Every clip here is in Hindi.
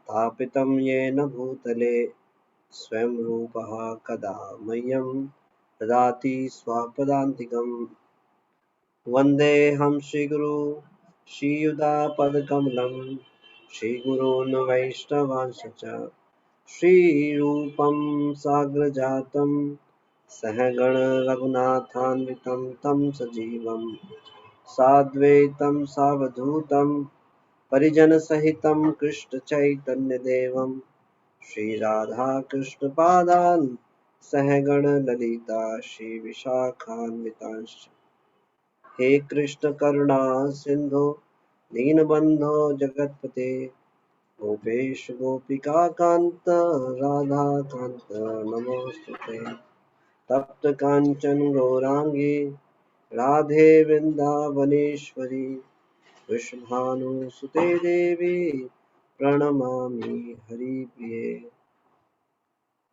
स्थापितं येन भूतले स्वयं रूपः कदा मह्यं ददाति स्वपदान्तिकम्। वन्देऽहं श्रीगुरु श्रीयुतापदकमलं श्रीगुरून् वैष्णवांश्च श्रीरूपं साग्रजातं सहगण रघुनाथान्वितं तं सजीवं साद्वैतं सावधूतं परिजनसहितं कृष्णचैतन्यदेवं श्रीराधाकृष्णपादान् सहगण ललिता श्रीविशाखान्वितांश्च। हे कृष्ण करुणा सिंधु दीनबंधो जगतपते गोपेश गोपिका कांत राधा कांत नमोस्तुते। तप्त कांचन गौरांगी राधे वृंदावनेश्वरी वृषभानुसुते देवी प्रणमामि हरिप्रिये।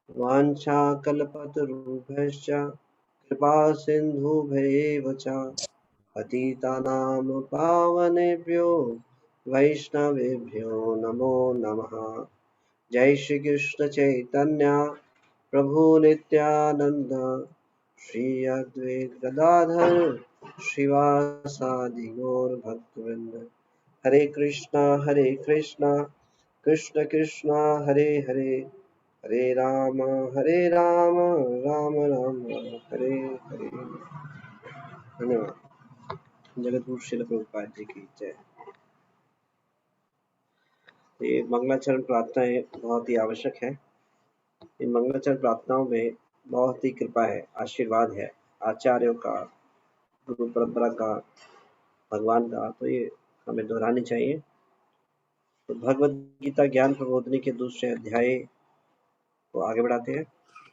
वाञ्छाकल्पतरुभ्यश्च कृपा सिन्धुभ्येव च पतितानां पावनेभ्यो वैष्णवेभ्यो नमो नमः। जय श्री कृष्ण चैतन्य प्रभु नित्यानंद श्री अद्वैत गदाधर श्रीवासादि गौर भक्तवृंद। हरे कृष्णा कृष्ण कृष्णा हरे हरे, हरे राम राम राम हरे हरे। धन्यवाद। जगतगुरु श्रील प्रभुपाद जी की जय। ये मंगलाचरण प्रार्थनाएं बहुत ही आवश्यक है। इन मंगलाचरण प्रार्थनाओं में बहुत ही कृपा है, आशीर्वाद है आचार्यों का, गुरु परंपरा का, भगवान का, तो ये हमें दोहरानी चाहिए। तो भगवद गीता ज्ञान प्रबोधनी के दूसरे अध्याय को आगे बढ़ाते हैं।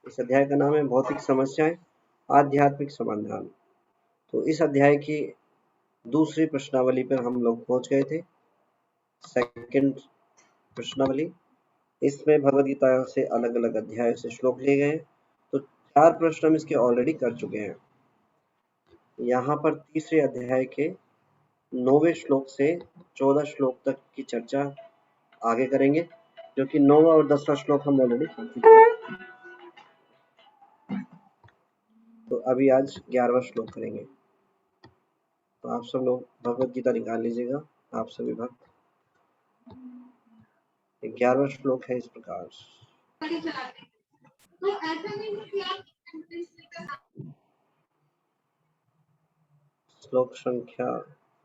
इस अध्याय का नाम है भौतिक समस्याएं आध्यात्मिक समाधान। तो इस अध्याय की दूसरी प्रश्नावली पर हम लोग पहुंच गए थे, सेकंड प्रश्नावली। इसमें भगवद गीता से अलग अलग अध्याय से श्लोक लिए गए। तो 4 प्रश्न हम इसके ऑलरेडी कर चुके हैं। यहाँ पर तीसरे अध्याय के 9वें श्लोक से 14 श्लोक तक की चर्चा आगे करेंगे, जो कि 9वां और 10वां श्लोक हम ऑलरेडी कर चुके हैं। तो अभी आज 11वां श्लोक करेंगे। तो आप सब लोग भगवद गीता निकाल लीजिएगा, आप सभी भक्त। 11वां श्लोक है इस प्रकार। श्लोक संख्या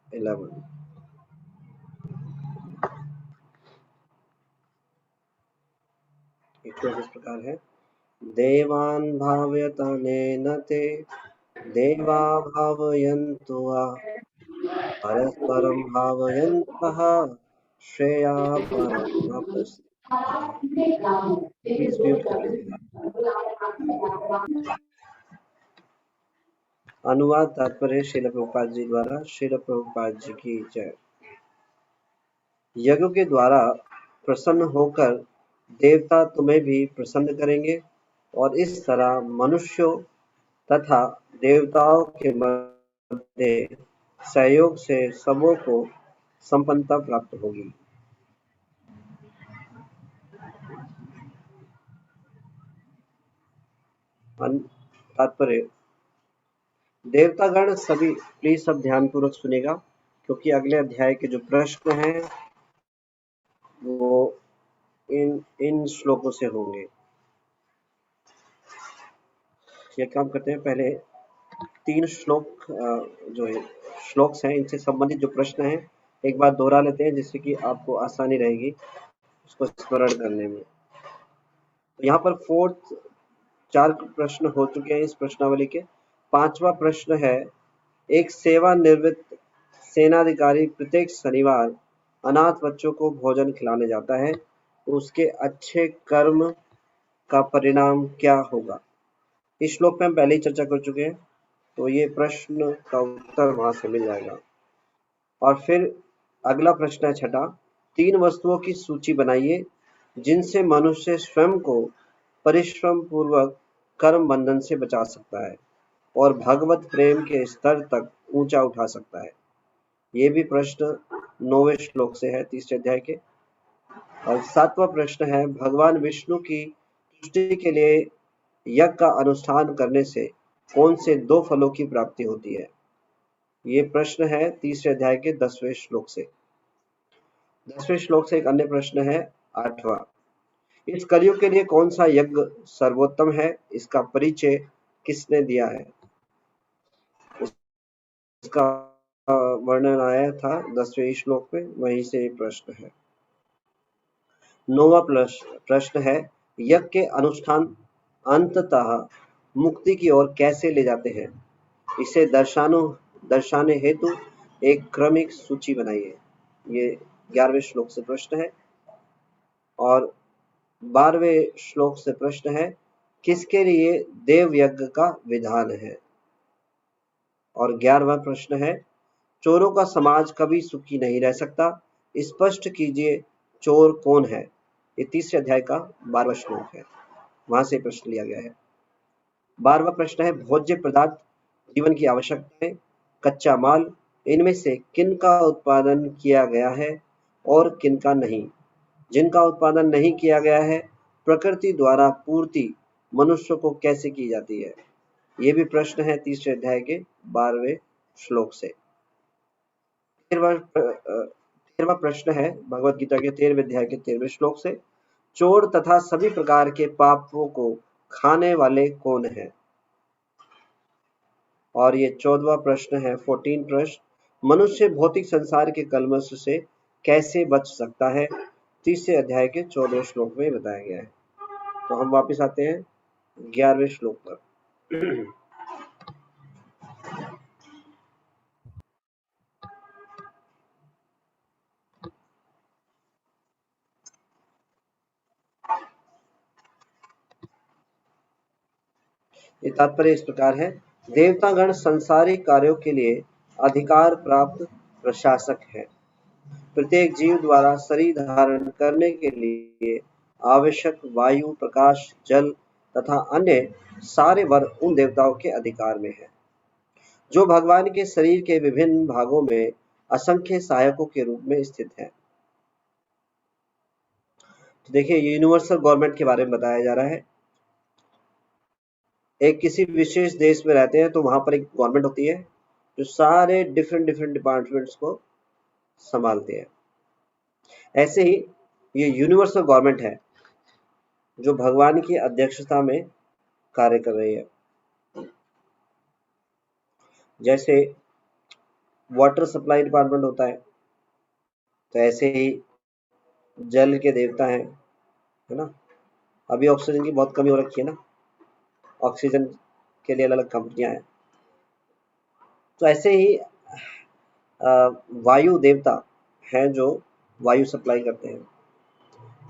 11। श्लोक इस प्रकार है। देवान् भावयतानेन ते देवा भावयन्तु वा परस्परं भावयन्तः श्रेयापरमाप्स्यते। प्लीज म्यूट कर लीजिएगा। अनुवाद तात्पर्य श्रील प्रभुपाद जी द्वारा। श्रील प्रभुपाद जी की जय। यज्ञ के द्वारा प्रसन्न होकर देवता तुम्हें भी प्रसन्न करेंगे और इस तरह मनुष्यों तथा देवताओं के मध्य सहयोग से सबों को संपन्नता प्राप्त होगी। तात्पर्य, देवतागण सभी, प्लीज सब ध्यान पूर्वक सुनेगा, क्योंकि अगले अध्याय के जो प्रश्न हैं वो इन श्लोकों से होंगे। ये काम करते हैं, पहले 3 श्लोक जो श्लोक्स हैं इनसे संबंधित जो प्रश्न हैं एक बार दोहरा लेते हैं, जिससे कि आपको आसानी रहेगी उसको स्मरण करने में। तो यहाँ पर 4 प्रश्न हो चुके हैं इस प्रश्नावली के। 5वां प्रश्न है, एक सेवानिवृत्त सेनाधिकारी प्रत्येक शनिवार अनाथ बच्चों को भोजन खिलाने जाता है, उसके अच्छे कर्म का परिणाम क्या होगा? इस श्लोक में हम पहले ही चर्चा कर चुके हैं, तो ये प्रश्न का उत्तर वहां से मिल जाएगा। और फिर अगला प्रश्न है 6, 3 वस्तुओं की सूची बनाइए जिनसे मनुष्य स्वयं को परिश्रम पूर्वक कर्म बंधन से बचा सकता है और भगवत प्रेम के स्तर तक ऊंचा उठा सकता है। ये भी प्रश्न 9वें श्लोक से है, तीसरे अध्याय के। और 7वां प्रश्न है, भगवान विष्णु की तुष्टि के लिए यज्ञ का अनुष्ठान करने से कौन से 2 फलों की प्राप्ति होती है? ये प्रश्न है तीसरे अध्याय के 10वें श्लोक से। 10वें श्लोक से एक अन्य प्रश्न है 8वां। इस कलयुग के लिए कौन सा यज्ञ सर्वोत्तम है? इसका परिचय किसने दिया है? इसका वर्णन आया था 10वें श्लोक में, वहीं से ये प्रश्न है। 9वां प्रश्न है, यज्ञ के अनुष्ठान अंततः मुक्ति की ओर कैसे ले जाते हैं? इसे दर्शाने हेतु एक क्रमिक सूची बनाइए। ये 11वें श्लोक से प्रश्न है। और 12वें श्लोक से प्रश्न है, किसके लिए देव यज्ञ का विधान है? और 11वां प्रश्न है, चोरों का समाज कभी सुखी नहीं रह सकता, स्पष्ट कीजिए चोर कौन है? ये तीसरे अध्याय का 12वां श्लोक है, वहां से प्रश्न लिया गया है। 12वां प्रश्न है, भोज्य पदार्थ, जीवन की आवश्यकताएं, कच्चा माल, इनमें से किनका उत्पादन किया गया है और किनका नहीं? जिनका उत्पादन नहीं किया गया है, प्रकृति द्वारा पूर्ति मनुष्य को कैसे की जाती है? ये भी प्रश्न है तीसरे अध्याय के 12वें श्लोक से। 13वां प्रश्न है भगवत गीता के 13वें अध्याय के 13वें श्लोक से, चोर तथा सभी प्रकार के पापों को खाने वाले कौन है? और ये 14वां प्रश्न है 14 प्रश्न, मनुष्य भौतिक संसार के कलमश से कैसे बच सकता है? तीसरे अध्याय के 14वें श्लोक में बताया गया है। तो हम वापस आते हैं 11वें श्लोक पर। ये तात्पर्य इस प्रकार है, देवतागण संसारिक कार्यों के लिए अधिकार प्राप्त प्रशासक है। प्रत्येक जीव द्वारा शरीर धारण करने के लिए आवश्यक वायु, प्रकाश, जल तथा अन्य सारे वर उन देवताओं के अधिकार में है, जो भगवान के शरीर के विभिन्न भागों में असंख्य सहायकों के रूप में स्थित है। तो देखिए, यूनिवर्सल गवर्नमेंट के बारे में बताया जा रहा है। एक किसी विशेष देश में रहते हैं तो वहां पर एक गवर्नमेंट होती है जो सारे डिफरेंट डिपार्टमेंट्स को संभालती है। ऐसे ही ये यूनिवर्सल गवर्नमेंट है जो भगवान की अध्यक्षता में कार्य कर रही है। जैसे वाटर सप्लाई डिपार्टमेंट होता है, तो ऐसे ही जल के देवता हैं, है ना। अभी ऑक्सीजन की बहुत कमी हो रखी है ना, ऑक्सीजन के लिए अलग अलग कंपनियां हैं। तो ऐसे ही वायु देवता हैं जो वायु सप्लाई करते हैं।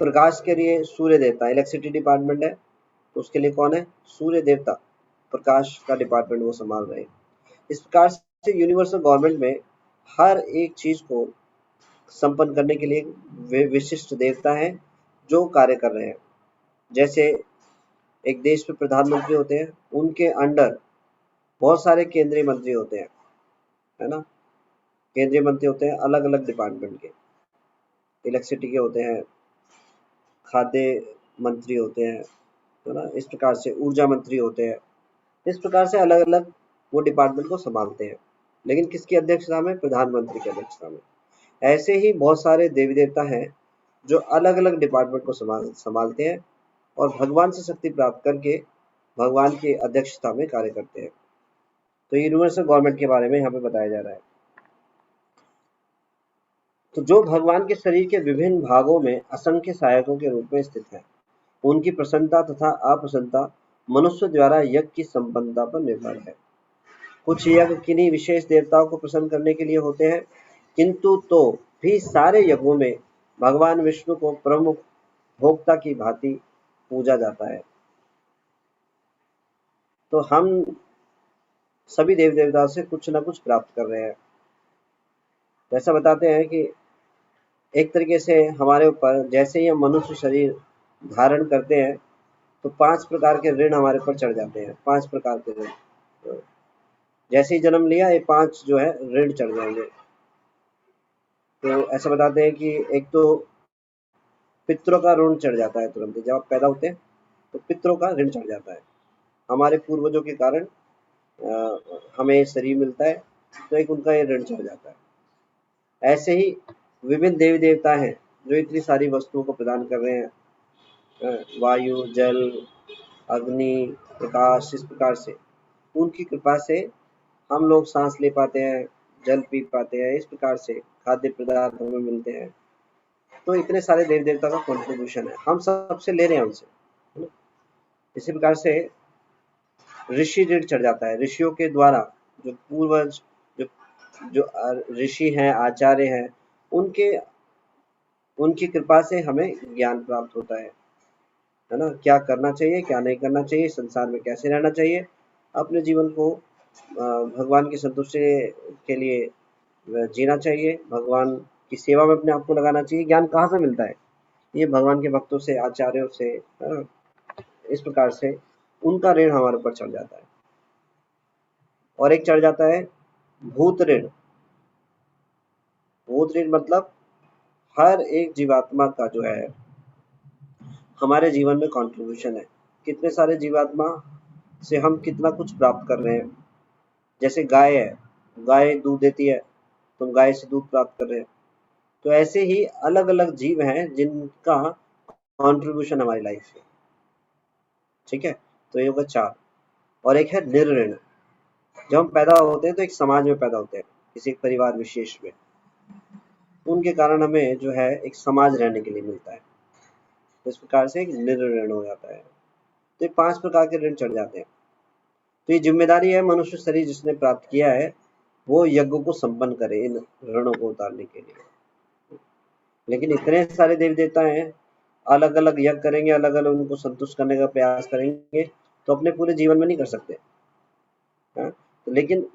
प्रकाश के लिए सूर्य देवता, इलेक्ट्रिसिटी डिपार्टमेंट है तो उसके लिए कौन है? सूर्य देवता, प्रकाश का डिपार्टमेंट वो संभाल रहे हैं। इस प्रकार से यूनिवर्सल गवर्नमेंट में हर एक चीज को संपन्न करने के लिए विशिष्ट देवता हैं जो कार्य कर रहे हैं। जैसे एक देश में प्रधानमंत्री होते हैं, उनके अंडर बहुत सारे केंद्रीय मंत्री होते हैं, है ना। केंद्रीय मंत्री होते हैं अलग अलग डिपार्टमेंट के, इलेक्ट्रिसिटी के होते हैं, खाद्य मंत्री होते हैं, है ना। इस प्रकार से ऊर्जा मंत्री होते हैं। इस प्रकार से अलग अलग वो डिपार्टमेंट को संभालते हैं, लेकिन किसकी अध्यक्षता में? प्रधानमंत्री की अध्यक्षता में। ऐसे ही बहुत सारे देवी देवता हैं जो अलग अलग डिपार्टमेंट को संभालते हैं और भगवान से शक्ति प्राप्त करके भगवान की अध्यक्षता में कार्य करते हैं। तो यूनिवर्सल गवर्नमेंट के बारे में यहाँ पे बताया जा रहा है। तो जो भगवान के शरीर के विभिन्न भागों में असंख्य सहायकों के रूप में स्थित है, उनकी प्रसन्नता तथा अप्रसन्नता मनुष्य द्वारा यज्ञ की संपन्नता पर निर्भर है। कुछ यज्ञ किन्हीं विशेष देवताओं को प्रसन्न करने के लिए होते हैं, किंतु तो भी सारे यज्ञों में भगवान विष्णु को प्रमुख भोक्ता की भांति पूजा जाता है। तो हम सभी देव देवताओं से कुछ न कुछ प्राप्त कर रहे हैं। ऐसा बताते हैं कि एक तरीके से हमारे ऊपर जैसे ही हम मनुष्य शरीर धारण करते हैं तो 5 प्रकार के ऋण हमारे ऊपर चढ़ जाते हैं। 5 प्रकार के ऋण, जैसे ही जन्म लिया ये 5 जो है ऋण चढ़ जाएंगे। तो ऐसा बताते हैं कि एक तो पितरों का ऋण चढ़ जाता है तुरंत ही। जब आप पैदा होते हैं तो पितरों का ऋण चढ़ जाता है। हमारे पूर्वजों के कारण हमें शरीर मिलता है, तो एक उनका ये ऋण चढ़ जाता है। ऐसे ही विभिन्न देवी देवता हैं जो इतनी सारी वस्तुओं को प्रदान कर रहे हैं, वायु, जल, अग्नि, प्रकाश, इस प्रकार से उनकी कृपा से हम लोग सांस ले पाते हैं, जल पी पाते हैं, इस प्रकार से खाद्य पदार्थ हमें मिलते हैं। तो इतने सारे देवी देवता का कंट्रीब्यूशन है, हम सबसे ले रहे हैं उनसे, है ना? इसी प्रकार से ऋषि ऋण चढ़ जाता है। ऋषियों के द्वारा जो पूर्वज, जो जो ऋषि हैं, आचार्य हैं, उनकी कृपा से हमें ज्ञान प्राप्त होता है ना? क्या करना चाहिए, क्या नहीं करना चाहिए, संसार में कैसे रहना चाहिए, अपने जीवन को भगवान की संतुष्टि के लिए जीना चाहिए, भगवान की सेवा में अपने आप को लगाना चाहिए। ज्ञान कहाँ से मिलता है? ये भगवान के भक्तों से, आचार्यों से, है ना? इस प्रकार से उनका ऋण हमारे ऊपर चढ़ जाता है। और एक चढ़ जाता है भूत ऋण। भूत ऋण मतलब हर एक जीवात्मा का जो है हमारे जीवन में कंट्रीब्यूशन है। कितने सारे जीवात्मा से हम कितना कुछ प्राप्त कर रहे हैं। जैसे गाय है, गाय दूध देती है, तुम गाय से दूध प्राप्त कर रहे हैं। तो ऐसे ही अलग अलग जीव हैं जिनका कंट्रीब्यूशन हमारी लाइफ में, ठीक है? तो ये होगा 4। और एक है निर्ऋण। जब हम पैदा होते हैं तो एक समाज में पैदा होते हैं, किसी एक परिवार विशेष में, उनके कारण हमें जो है एक समाज रहने के लिए मिलता है। तो इस प्रकार से एक निर्ऋण हो जाता है। तो ये 5 प्रकार के ऋण चढ़ जाते हैं। तो ये जिम्मेदारी है मनुष्य शरीर जिसने प्राप्त किया है, वो यज्ञ को संपन्न करे इन ऋणों को उतारने के लिए। लेकिन इतने सारे देवी देवता हैं, अलग अलग यज्ञ करेंगे, अलग अलग उनको संतुष्ट करने का प्रयास करेंगे, तो अपने पूरे जीवन में नहीं कर सकते, है? तो लेकिन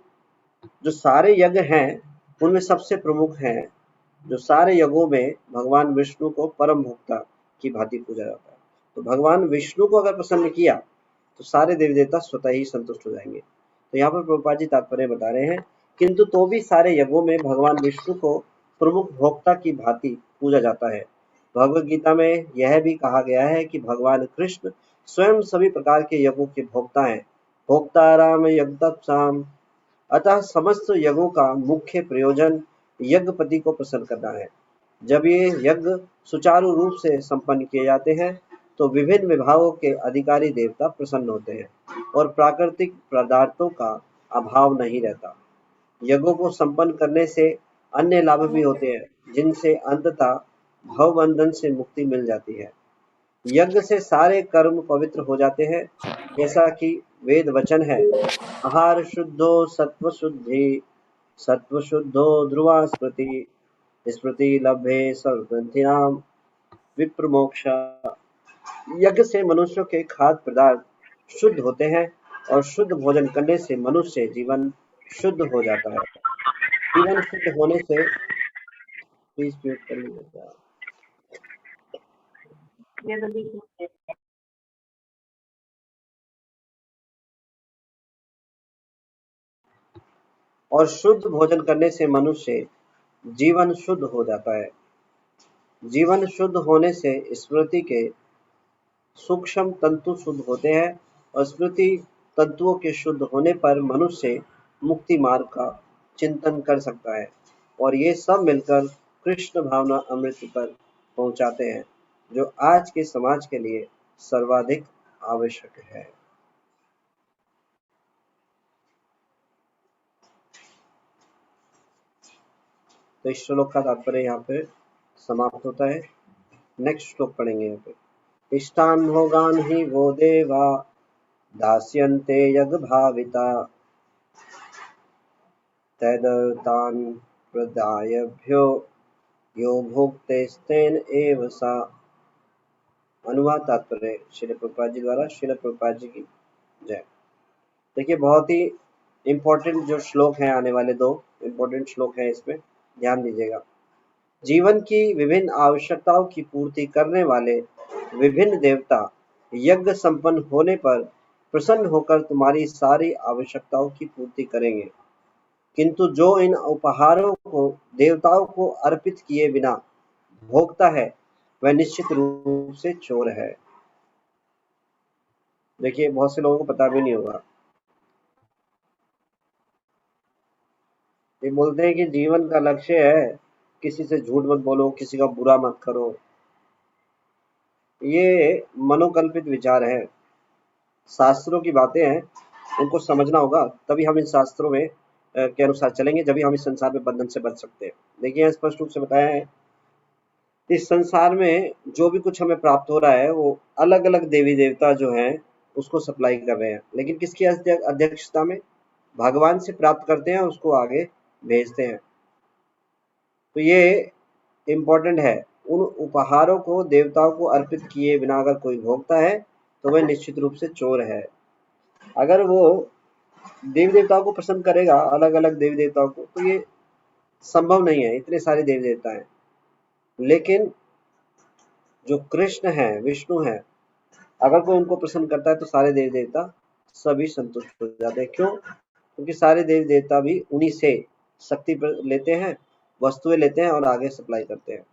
जो सारे यज्ञ हैं उनमें सबसे प्रमुख हैं, जो सारे यज्ञों में भगवान विष्णु को परम भोक्ता की भांति पूजा जाता है। तो भगवान विष्णु को अगर प्रसन्न किया तो सारे देवी देवता स्वतः ही संतुष्ट हो जाएंगे। तो यहाँ पर प्रभुपाद जी तात्पर्य बता रहे हैं, किंतु तो भी सारे यज्ञों में भगवान विष्णु को प्रमुख भोक्ता की भांति पूजा जाता है। भगवद गीता में यह भी कहा गया है कि भगवान कृष्ण स्वयं सभी प्रकार के यज्ञों के भोक्ता हैं। भोक्ताराम यज्ञतपसाम। अतः समस्त यज्ञों का मुख्य प्रयोजन यज्ञपति को प्रसन्न करना है। जब ये यज्ञ सुचारू रूप से संपन्न किए जाते हैं तो विभिन्न विभागों के अधिकारी देवता प्रसन्न होते हैं और प्राकृतिक पदार्थों का अभाव नहीं रहता। यज्ञों को संपन्न करने से अन्य लाभ भी होते हैं, जिनसे अंततः भवबंधन से मुक्ति मिल जाती है। यज्ञ से सारे कर्म पवित्र हो जाते हैं, जैसा कि वेद वचन है, आहार शुद्धो सत्व शुद्धि, सत्व शुद्धो ध्रुवा स्मृति, स्मृति लभ्ये सर्वग्रंथिनाम विप्रमोक्षा। यज्ञ से मनुष्यों के खाद्य पदार्थ शुद्ध होते हैं और शुद्ध भोजन करने से मनुष्य जीवन शुद्ध हो जाता है। जीवन शुद्ध होने से प्लीज म्यूट कर लीजिएगा। और शुद्ध भोजन करने से मनुष्य जीवन शुद्ध हो जाता है। जीवन शुद्ध होने से स्मृति के सूक्ष्म तंतु शुद्ध होते हैं और स्मृति तंतुओं के शुद्ध होने पर मनुष्य मुक्ति मार्ग का चिंतन कर सकता है और ये सब मिलकर कृष्ण भावना अमृत पर पहुंचाते हैं, जो आज के समाज के लिए सर्वाधिक आवश्यक है। तो इस श्लोक का तात्पर्य यहाँ पे समाप्त होता है। नेक्स्ट श्लोक पढ़ेंगे यहाँ पे। इष्टान भोगान ही वो देवा दास्यन्ते यज्ञ भाविता तैदर्तान् प्रदायभ्यो यो भोक्तेस्तेन एव सा। अनुवाद तात्पर्य श्रील प्रभुपाद जी द्वारा। श्रील प्रभुपाद जी की जय। देखिए बहुत ही इम्पोर्टेंट जो श्लोक हैं, आने वाले 2 इम्पोर्टेंट श्लोक हैं, इसमें ध्यान दीजिएगा। जीवन की विभिन्न आवश्यकताओं की पूर्ति करने वाले विभिन्न देवता यज्ञ संपन्न होने पर प्रसन्न होकर तुम्हारी सारी आवश्यकताओं की पूर्ति करेंगे, किंतु जो इन उपहारों को देवताओं को अर्पित किए बिना भोगता है वह निश्चित रूप से चोर है। देखिए बहुत से लोगों को पता भी नहीं होगा। ये बोलते हैं कि जीवन का लक्ष्य है किसी से झूठ मत बोलो, किसी का बुरा मत करो। ये मनोकल्पित विचार है। शास्त्रों की बातें हैं, उनको समझना होगा, तभी हम इन शास्त्रों में के अनुसार चलेंगे, जब हम इस संसार में बंधन से बच सकते हैं। देखिए यहाँ स्पष्ट रूप से बताया है, इस संसार में जो भी कुछ हमें प्राप्त हो रहा है वो अलग अलग देवी देवता जो हैं उसको सप्लाई कर रहे हैं, लेकिन किसकी अध्यक्षता में? भगवान से प्राप्त करते हैं, उसको आगे भेजते हैं। तो ये इम्पोर्टेंट है। उन उपहारों को देवताओं को अर्पित किए बिना अगर कोई भोगता है तो वह निश्चित रूप से चोर है। अगर वो देवी देवताओं को प्रसन्न करेगा, अलग अलग देवी देवताओं को, तो ये संभव नहीं है, इतने सारे देवी देवता हैं। लेकिन जो कृष्ण है, विष्णु है, अगर कोई उनको प्रसन्न करता है तो सारे देवी देवता सभी संतुष्ट हो जाते हैं। क्यों? क्योंकि सारे देवी देवता भी उन्हीं से शक्ति लेते हैं, वस्तुएं लेते हैं और आगे सप्लाई करते हैं।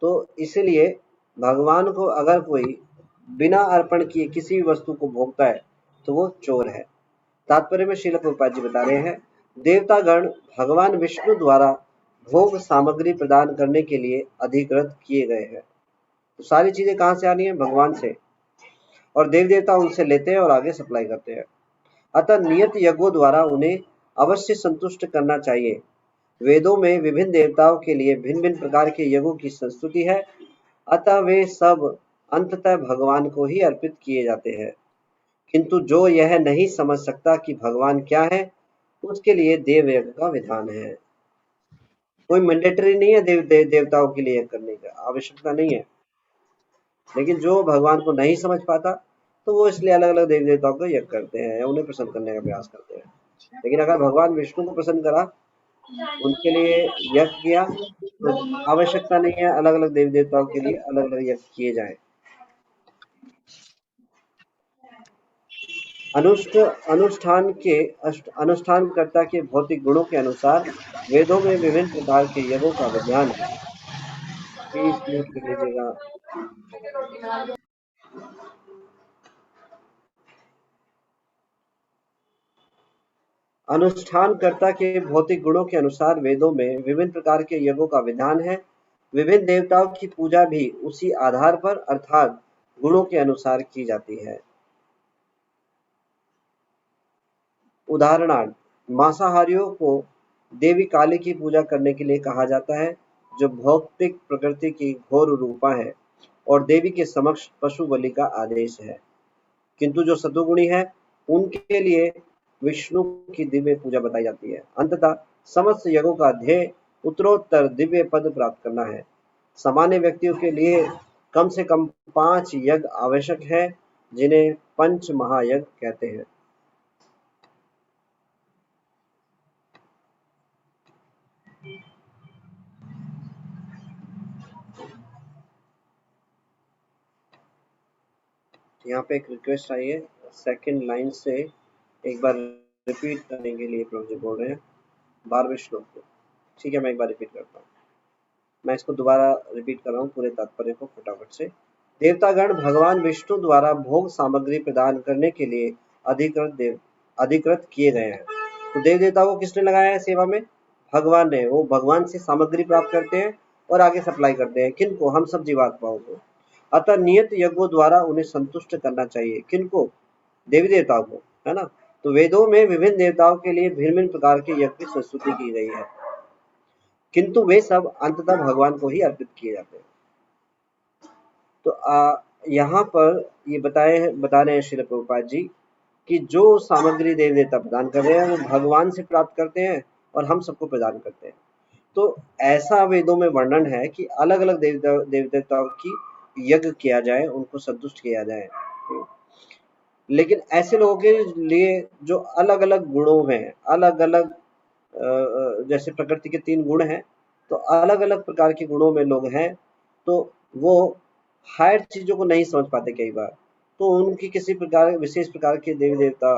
तो इसलिए भगवान को अगर कोई बिना अर्पण किए किसी भी वस्तु को भोगता है तो वो चोर है। तात्पर्य में श्रील प्रभुपाद जी बता रहे हैं, देवतागण भगवान विष्णु द्वारा भोग सामग्री प्रदान करने के लिए अधिकृत किए गए हैं। तो सारी चीजें कहाँ से आ रही हैं? भगवान से, और देव देवता उनसे लेते हैं और आगे सप्लाई करते हैं। अतः नियत यज्ञों द्वारा उन्हें अवश्य संतुष्ट करना चाहिए। वेदों में विभिन्न देवताओं के लिए भिन्न भिन्न प्रकार के यज्ञों की संस्तुति है, अतः वे सब अंततः भगवान को ही अर्पित किए जाते हैं। किंतु जो यह नहीं समझ सकता कि भगवान क्या है, उसके लिए देव यज्ञ का विधान है। कोई मैंडेटरी नहीं है देवताओं के लिए यज्ञ करने का, आवश्यकता नहीं है। लेकिन जो भगवान को नहीं समझ पाता तो वो इसलिए अलग अलग देवी देवताओं को यज्ञ करते हैं, उन्हें प्रसन्न करने का प्रयास करते हैं। लेकिन अगर भगवान विष्णु को प्रसन्न करा, उनके लिए यज्ञ किया, तो आवश्यकता नहीं है अलग अलग देवी देवताओं के लिए अलग अलग यज्ञ किए जाएं। अनुष्ठानकर्ता के भौतिक गुणों के अनुसार वेदों में विभिन्न प्रकार के यज्ञों का विधान है। प्लीज म्यूट कर लीजिएगा। अनुष्ठानकर्ता के भौतिक गुणों के अनुसार वेदों में विभिन्न प्रकार के यज्ञों का विधान है। विभिन्न देवताओं की पूजा भी उसी आधार पर अर्थात गुणों के अनुसार की जाती है। उदाहरणार्थ, मांसाहारियों को देवी काली की पूजा करने के लिए कहा जाता है, जो भौतिक प्रकृति की घोर रूपा है और देवी के समक्ष पशु बलि का आदेश है। किंतु जो सतुगुणी है, उनके लिए विष्णु की दिव्य पूजा बताई जाती है। अंततः समस्त यज्ञों का ध्येय उत्तरोत्तर दिव्य पद प्राप्त करना है। सामान्य व्यक्तियों के लिए कम से कम 5 यज्ञ आवश्यक है, जिन्हें पंच महायज्ञ कहते हैं। यहाँ पे एक रिक्वेस्ट आई है, सेकंड लाइन से एक बार रिपीट करने के लिए प्रभु जी बोल रहे हैं 12वें श्लोक को। ठीक है, मैं एक बार रिपीट करता हूँ। मैं इसको दोबारा रिपीट कर रहा हूँ पूरे तात्पर्य को फटाफट से। देवतागण भगवान विष्णु द्वारा भोग सामग्री प्रदान करने के लिए अधिकृत किए गए हैं। तो देव देवताओं को किसने लगाया है सेवा में? भगवान ने। वो भगवान से सामग्री प्राप्त करते हैं और आगे सप्लाई करते हैं। किनको? हम सब जीवात्माओं को। अतः नियत यज्ञों द्वारा उन्हें संतुष्ट करना चाहिए। किनको? देवी देवताओं को, है ना। तो वेदों में विभिन्न देवताओं के लिए भिन्न भिन्न प्रकार के यज्ञ की संस्तुति की गई है, किंतु वे सब अंततः भगवान को ही अर्पित किए जाते हैं। तो यहाँ पर ये बता रहे हैं श्रील प्रभुपाद जी कि जो सामग्री देवी देवता प्रदान कर रहे हैं वो भगवान से प्राप्त करते हैं और हम सबको प्रदान करते हैं। तो ऐसा वेदों में वर्णन है कि अलग अलग देवी देवताओं की यज्ञ किया जाए, उनको संतुष्ट किया जाए। लेकिन ऐसे लोगों के लिए जो अलग अलग गुणों में अलग अलग जैसे प्रकृति के 3 गुण हैं, तो अलग अलग प्रकार के गुणों में लोग हैं, तो वो हायर चीजों को नहीं समझ पाते कई बार, तो उनकी किसी प्रकार विशेष प्रकार के देवी देवता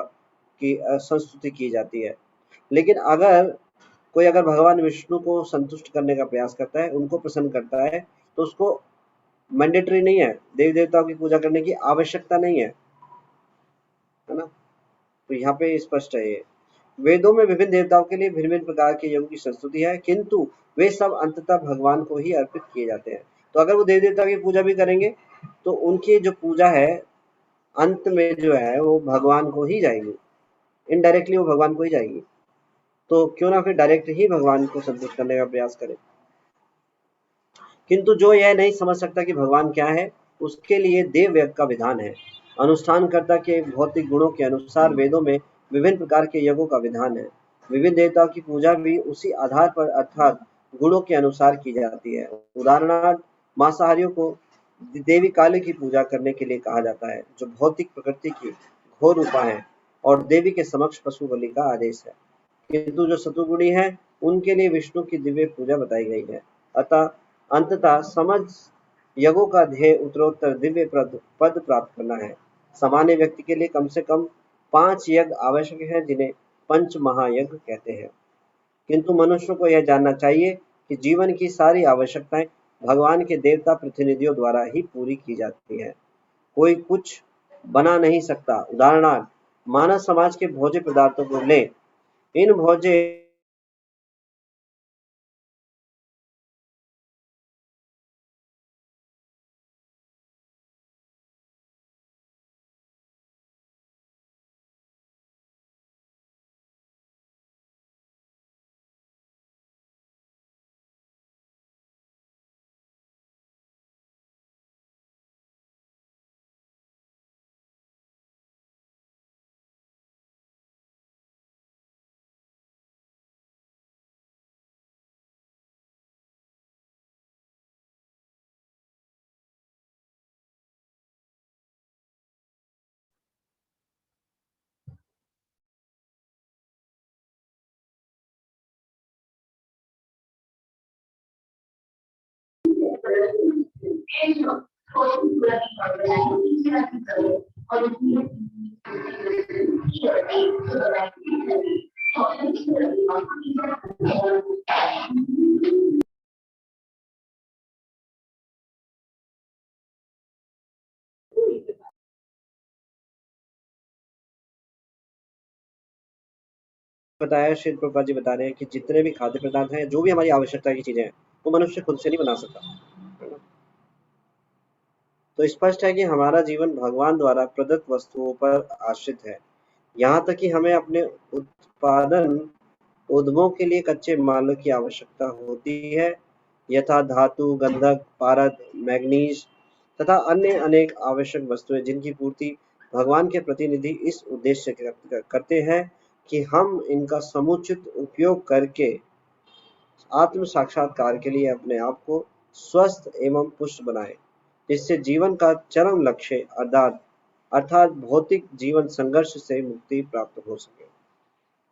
की संस्तुति की जाती है। लेकिन अगर कोई भगवान विष्णु को संतुष्ट करने का प्रयास करता है, उनको प्रसन्न करता है, तो उसको मैंडेटरी नहीं है, देवी देवताओं की पूजा करने की आवश्यकता नहीं है ना। तो यहाँ पे स्पष्ट है ये। वेदों में विभिन्न देवताओं के लिए भिन्न-भिन्न प्रकार के यज्ञों की संस्तुति है, किंतु वे सब अंततः भगवान को ही अर्पित किए जाते हैं। तो अगर वो देवी देवता की पूजा भी करेंगे तो उनकी जो पूजा है अंत में जो है वो भगवान को ही जाएगी, इनडायरेक्टली वो भगवान को ही जाएगी। तो क्यों ना फिर डायरेक्ट ही भगवान को संतुष्ट करने का प्रयास करें। किंतु जो यह नहीं समझ सकता कि भगवान क्या है, उसके लिए देव यज्ञ का विधान है। अनुष्ठानकर्ता के भौतिक गुणों के अनुसार वेदों में विभिन्न प्रकार के यज्ञों का विधान है। विभिन्न देवताओं की पूजा भी उसी आधार पर अर्थात गुणों के अनुसार की जाती है। उदाहरणार्थ मांसाहारियों को देवी काली की पूजा करने के लिए कहा जाता है, जो भौतिक प्रकृति की घोर रूपा है, और देवी के समक्ष पशु बलि का आदेश है। किंतु जो सतुगुणी है उनके लिए विष्णु की दिव्य पूजा बताई गई है। अतः अंततः समझ यज्ञों का ध्येय उत्तरोत्तर दिव्य पद प्राप्त करना है। सामान्य व्यक्ति के लिए कम से कम 5 यज्ञ आवश्यक है, जिन्हें पंच महायज्ञ कहते हैं। किंतु मनुष्य को यह जानना चाहिए कि जीवन की सारी आवश्यकताएं भगवान के देवता प्रतिनिधियों द्वारा ही पूरी की जाती है। कोई कुछ बना नहीं सकता। उदाहरणार्थ मानव समाज के भोज्य पदार्थों को लें। इन भोज्य बताया, श्री प्रभुपाद जी बता रहे हैं कि जितने भी खाद्य पदार्थ हैं, जो भी हमारी आवश्यकता की चीजें हैं, वो मनुष्य खुद से नहीं बना सकता, है ना। तो स्पष्ट है कि हमारा जीवन भगवान द्वारा प्रदत्त वस्तुओं पर आश्रित है। यहाँ तक कि हमें अपने उत्पादन उद्यमों के लिए कच्चे माल की आवश्यकता होती है, यथा धातु, गंधक, पारद, मैग्नीज तथा अन्य अनेक आवश्यक वस्तुएं, जिनकी पूर्ति भगवान के प्रतिनिधि इस उद्देश्य से करते हैं कि हम इनका समुचित उपयोग करके आत्म साक्षात्कार के लिए अपने आप को स्वस्थ एवं पुष्ट बनाएं, जिससे जीवन का चरम लक्ष्य अर्थात भौतिक जीवन संघर्ष से मुक्ति प्राप्त हो सके।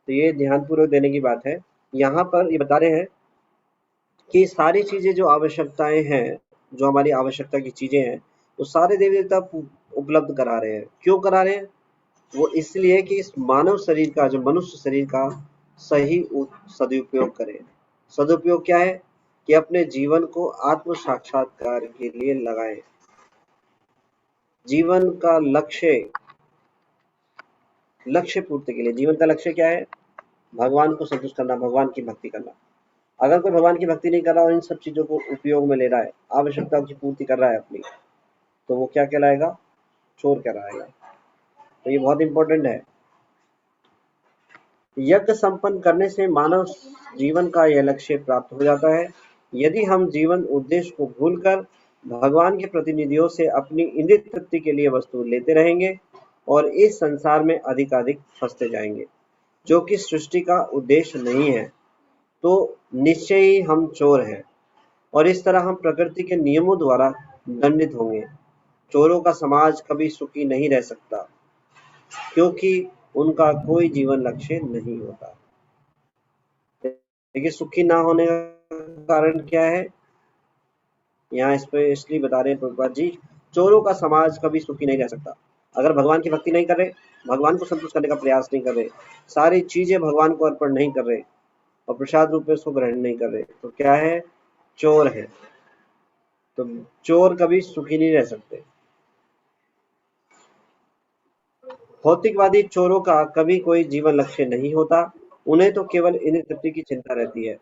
तो ये ध्यानपूर्वक देने की बात है। यहाँ पर ये बता रहे हैं कि सारी चीजें जो आवश्यकताएं हैं, जो हमारी आवश्यकता की चीजें हैं, वो सारे देवी देवता उपलब्ध करा रहे हैं। क्यों करा रहे हैं? वो इसलिए कि इस मानव शरीर का, जो मनुष्य शरीर का सही सदुपयोग करें। सदुपयोग क्या है? कि अपने जीवन को आत्म साक्षात्कार के लिए लगाएं। जीवन का लक्ष्य पूर्ति के लिए, जीवन का लक्ष्य क्या है? भगवान को संतुष्ट करना, भगवान की भक्ति करना। अगर कोई भगवान की भक्ति नहीं कर रहा और इन सब चीजों को उपयोग में ले रहा है, आवश्यकताओं की पूर्ति कर रहा है अपनी, तो वो क्या कहलाएगा? चोर कहलाएगा। तो ये बहुत इंपॉर्टेंट है। यज्ञ संपन्न करने से मानव जीवन का यह लक्ष्य प्राप्त हो जाता है। यदि हम जीवन उद्देश्य को भूलकर भगवान के प्रतिनिधियों से अपनी इंद्रिय तृप्ति के लिए वस्तु लेते रहेंगे और इस संसार में अधिकाधिक फंसते जाएंगे, जो कि सृष्टि का उद्देश्य नहीं है, तो निश्चय ही हम चोर हैं और इस तरह हम प्रकृति के नियमों द्वारा दंडित होंगे। चोरों का समाज कभी सुखी नहीं रह सकता, क्योंकि उनका कोई जीवन लक्ष्य नहीं होता। देखिए, सुखी ना होने का कारण क्या है? यहाँ इस पे इसलिए बता रहे हैं प्रभुपाद जी, चोरों का समाज कभी सुखी नहीं रह सकता। अगर भगवान की भक्ति नहीं कर रहे, भगवान को संतुष्ट करने का प्रयास नहीं कर रहे, सारी चीजें भगवान को अर्पण नहीं कर रहे और प्रसाद रूप में उसको ग्रहण नहीं कर रहे, तो क्या है? चोर है। तो चोर कभी सुखी नहीं रह सकते। भौतिकवादी चोरों का कभी कोई जीवन लक्ष्य नहीं होता, उन्हें तो केवल इन्हीं तृप्ति की चिंता रहती है।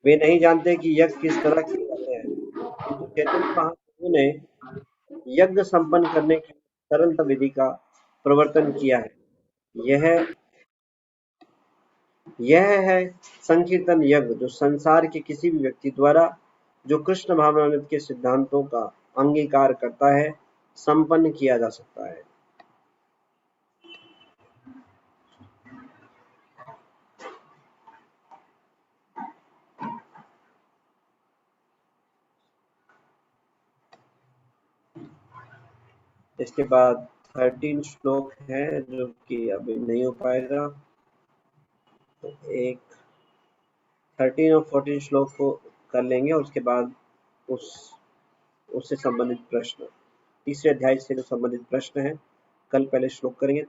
वे नहीं जानते कि यज्ञ किस तरह किए जाते हैं, किंतु चैतन्य महाप्रभु ने यज्ञ संपन्न करने की सरलतम विधि का प्रवर्तन किया है। यह यह है संकीर्तन यज्ञ, जो संसार के किसी भी व्यक्ति द्वारा, जो कृष्ण भावनामृत के सिद्धांतों का अंगीकार करता है, संपन्न किया जा सकता है। इसके बाद 13 श्लोक है जो कि अभी नहीं हो पाएगा। तो एक 13 और 14 श्लोक को कर लेंगे और उसके बाद उससे संबंधित प्रश्न, तीसरे अध्याय से जो संबंधित प्रश्न है, कल पहले श्लोक करेंगे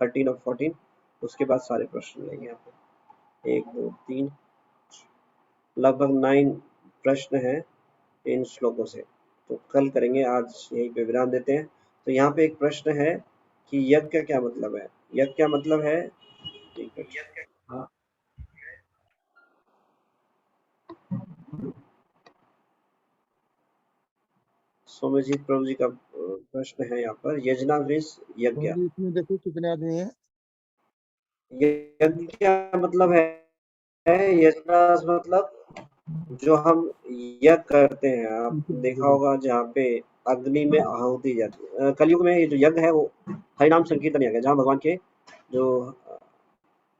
13 और 14, उसके बाद सारे प्रश्न लेंगे यहाँ पे। 1 2 3 लगभग 9 प्रश्न हैं इन श्लोकों से, तो कल करेंगे, आज यहीं पे विराम देते हैं। तो यहाँ पे एक प्रश्न है कि यज्ञ का क्या मतलब है। यज्ञ क्या मतलब है, हाँ, सोम्यजीत प्रभु जी का प्रश्न है यहाँ पर, यज्ञाविष यज्ञ, इसमें देखो कितने आदमी हैं। यज्ञ क्या मतलब है, यज्ञ मतलब जो हम यज्ञ करते हैं, आपने देखा होगा जहाँ पे अग्नि में आहुति जाती है। कलयुग में ये जो यज्ञ है वो हरिनाम संकीर्तन यज्ञ है, जहाँ भगवान के जो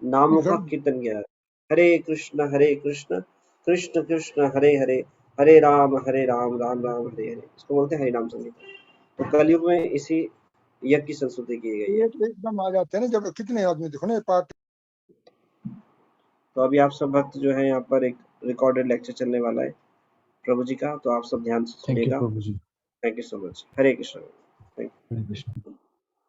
नामों का कीर्तन किया जाता है। हरे कृष्ण कृष्ण कृष्ण हरे हरे, हरे राम राम राम हरे हरे, इसको बोलते हैं हरिनाम संकीर्तन। तो कलयुग में इसी यज्ञ की संस्तुति की गई है। एकदम आ जाते हैं ना, जब कितने आदमी देखो ना पार्ट। तो अभी आप सब भक्त जो है यहाँ पर एक रिकॉर्डेड लेक्चर चलने वाला है प्रभु जी का, तो आप सब ध्यान से थैंक यू सुनिएगा। Prabhu ji. Thank you so much. Hare Krishna. Thank you. Hare Krishna.